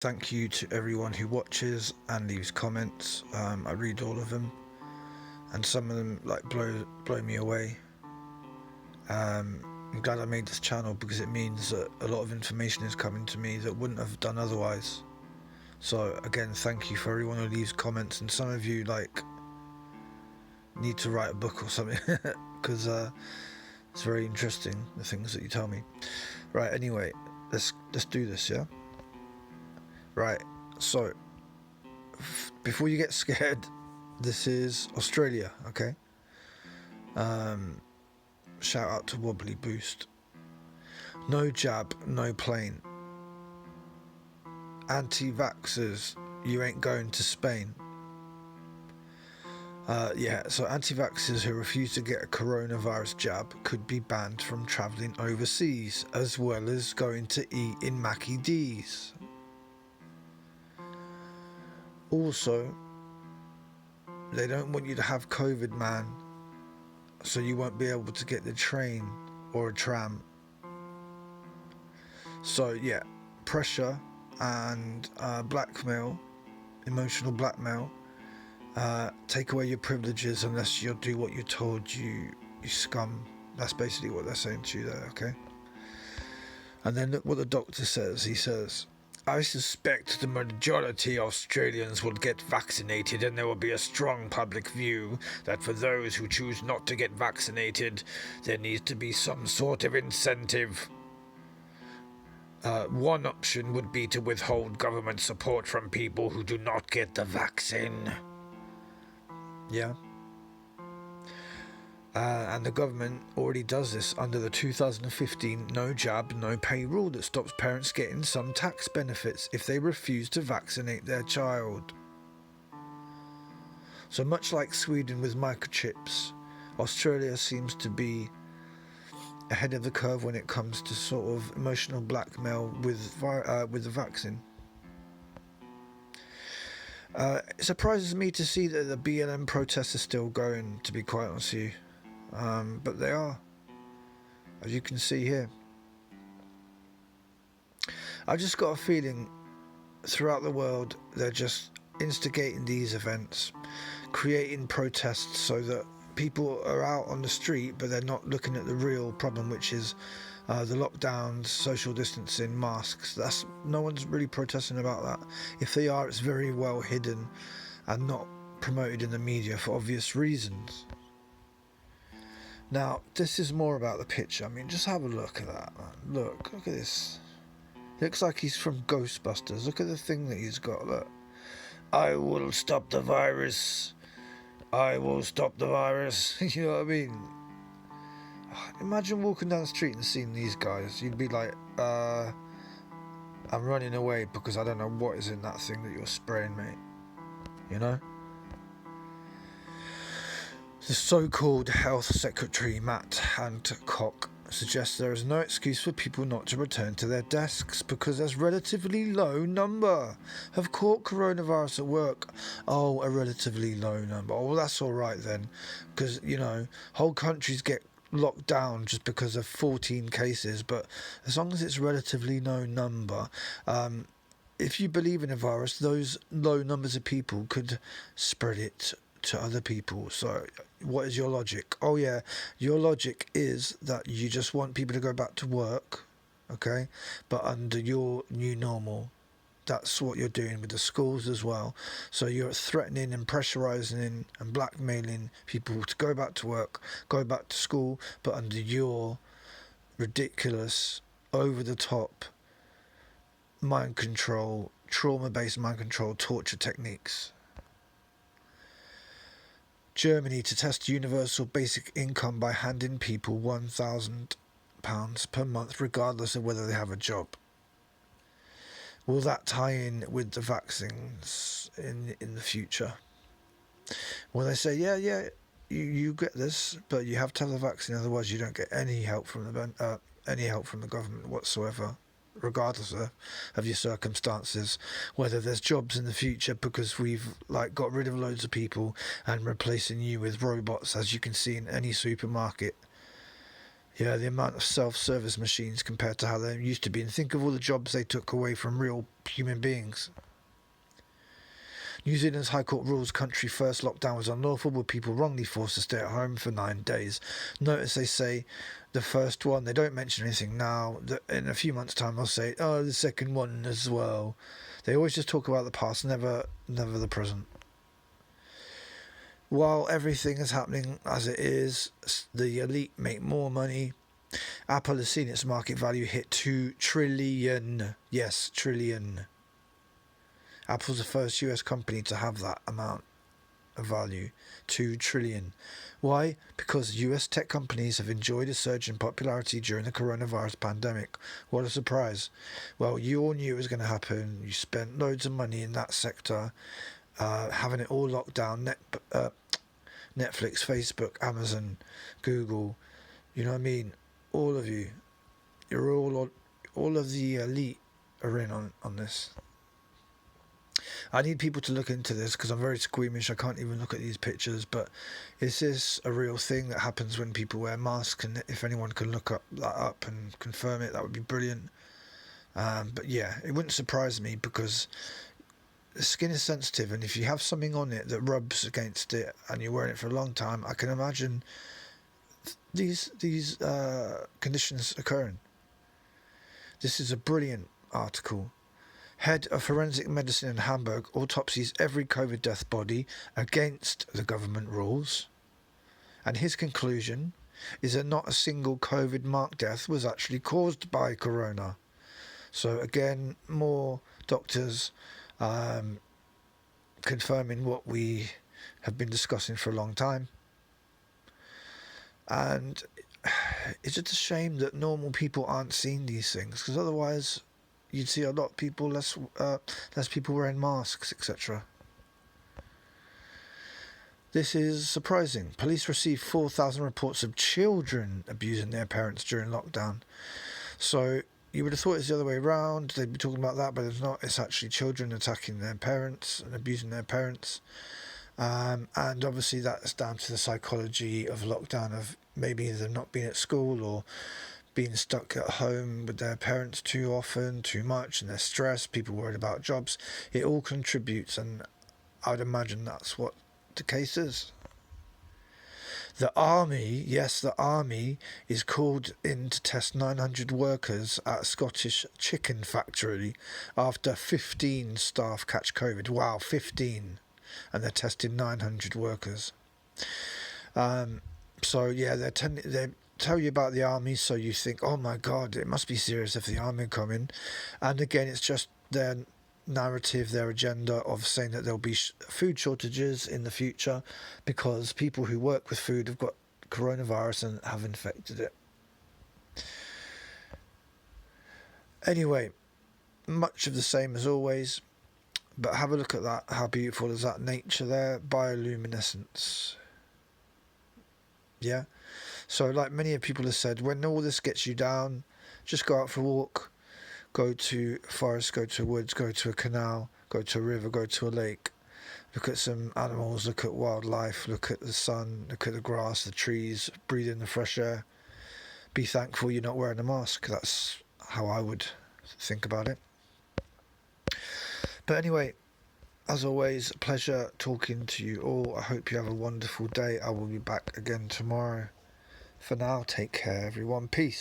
Thank you to everyone who watches and leaves comments. I read all of them, and some of them like blow me away. I'm glad I made this channel because it means that a lot of information is coming to me that wouldn't have done otherwise. So again, thank you for everyone who leaves comments, and some of you like need to write a book or something because it's very interesting the things that you tell me. Right. Anyway, let's do this. Yeah. Right. So before you get scared, this is Australia. Okay. Shout out to Wobbly Boost. No jab, no plane. Anti-vaxxers, you ain't going to Spain. So anti-vaxxers who refuse to get a coronavirus jab could be banned from travelling overseas, as well as going to eat in Mackie D's. Also, they don't want you to have COVID, man, so you won't be able to get the train or a tram. So yeah, pressure and blackmail, emotional blackmail. Take away your privileges unless you'll do what you're told, you scum. That's basically what they're saying to you there, okay? And then look what the doctor says. He says, I suspect the majority of Australians will get vaccinated, and there will be a strong public view that for those who choose not to get vaccinated, there needs to be some sort of incentive. One option would be to withhold government support from people who do not get the vaccine. Yeah. And the government already does this under the 2015 no jab, no pay rule that stops parents getting some tax benefits if they refuse to vaccinate their child. So much like Sweden with microchips, Australia seems to be ahead of the curve when it comes to sort of emotional blackmail with the vaccine. It surprises me to see that the BLM protests are still going, to be quite honest with you. But they are, as you can see here. I've just got a feeling throughout the world they're just instigating these events, creating protests so that people are out on the street, but they're not looking at the real problem, which is the lockdowns, social distancing, masks. No one's really protesting about that. If they are, it's very well hidden and not promoted in the media for obvious reasons. Now, this is more about the picture. I mean, just have a look at that, man. Look at this. He looks like he's from Ghostbusters. Look at the thing that he's got. Look. I will stop the virus. I will stop the virus. You know what I mean? Imagine walking down the street and seeing these guys. You'd be like, I'm running away because I don't know what is in that thing that you're spraying, mate. You know? The so-called Health Secretary Matt Hancock suggests there is no excuse for people not to return to their desks because there's relatively low number have caught coronavirus at work. Oh, a relatively low number. Oh, well, that's all right then, because, you know, whole countries get locked down just because of 14 cases, but as long as it's relatively low number, if you believe in a virus, those low numbers of people could spread it to other people. So what is your logic? Oh yeah, your logic is that you just want people to go back to work, okay, but under your new normal. That's what you're doing with the schools as well. So you're threatening and pressurizing and blackmailing people to go back to work, go back to school, but under your ridiculous, over-the-top mind control, trauma-based mind control, torture techniques. Germany to test universal basic income by handing people £1,000 per month regardless of whether they have a job. Will that tie in with the vaccines in the future? Well, they say, yeah, you get this, but you have to have the vaccine, otherwise you don't get any help from the government whatsoever, regardless of your circumstances, whether there's jobs in the future, because we've got rid of loads of people and replacing you with robots, as you can see in any supermarket. Yeah, the amount of self-service machines compared to how they used to be, and think of all the jobs they took away from real human beings. New Zealand's High Court rules country first lockdown was unlawful, with people wrongly forced to stay at home for 9 days. Notice they say the first one, they don't mention anything now. In a few months' time, they'll say, oh, the second one as well. They always just talk about the past, never the present. While everything is happening as it is, the elite make more money. Apple has seen its market value hit 2 trillion. Yes, trillion. Apple's the first US company to have that amount of value, 2 trillion. Why? Because US tech companies have enjoyed a surge in popularity during the coronavirus pandemic. What a surprise. Well, you all knew it was going to happen. You spent loads of money in that sector, having it all locked down. Netflix, Facebook, Amazon, Google, you know what I mean? All of you. You're all of the elite are in on this. I need people to look into this because I'm very squeamish. I can't even look at these pictures. But is this a real thing that happens when people wear masks? And if anyone can look that up and confirm it, that would be brilliant. But yeah, it wouldn't surprise me because the skin is sensitive, and if you have something on it that rubs against it and you're wearing it for a long time, I can imagine these conditions occurring. This is a brilliant article. Head of Forensic Medicine in Hamburg autopsies every COVID death body against the government rules. And his conclusion is that not a single COVID marked death was actually caused by corona. So again, more doctors confirming what we have been discussing for a long time. And it's just a shame that normal people aren't seeing these things, because otherwise you'd see a lot of people, less people wearing masks, etc. This is surprising. Police received 4,000 reports of children abusing their parents during lockdown. So you would have thought it's the other way around. They'd be talking about that, but it's not. It's actually children attacking their parents and abusing their parents. And obviously that's down to the psychology of lockdown, of maybe them not being at school or being stuck at home with their parents too often, too much, and they're stressed, people worried about jobs. It all contributes, and I would imagine that's what the case is. The army, yes, the army is called in to test 900 workers at a Scottish chicken factory after 15 staff catch COVID. Wow, 15. And they're testing 900 workers. So yeah, they tell you about the army, so you think, oh my God, it must be serious if the army come in. And again, it's just their narrative, their agenda of saying that there'll be food shortages in the future because people who work with food have got coronavirus and have infected it. Anyway, much of the same as always, but have a look at that. How beautiful is that nature there? Bioluminescence. Yeah. So like many people have said, when all this gets you down, just go out for a walk, go to a forest, go to woods, go to a canal, go to a river, go to a lake, look at some animals, look at wildlife, look at the sun, look at the grass, the trees, breathe in the fresh air. Be thankful you're not wearing a mask. That's how I would think about it. But anyway, as always, a pleasure talking to you all. I hope you have a wonderful day. I will be back again tomorrow. For now, take care, everyone. Peace.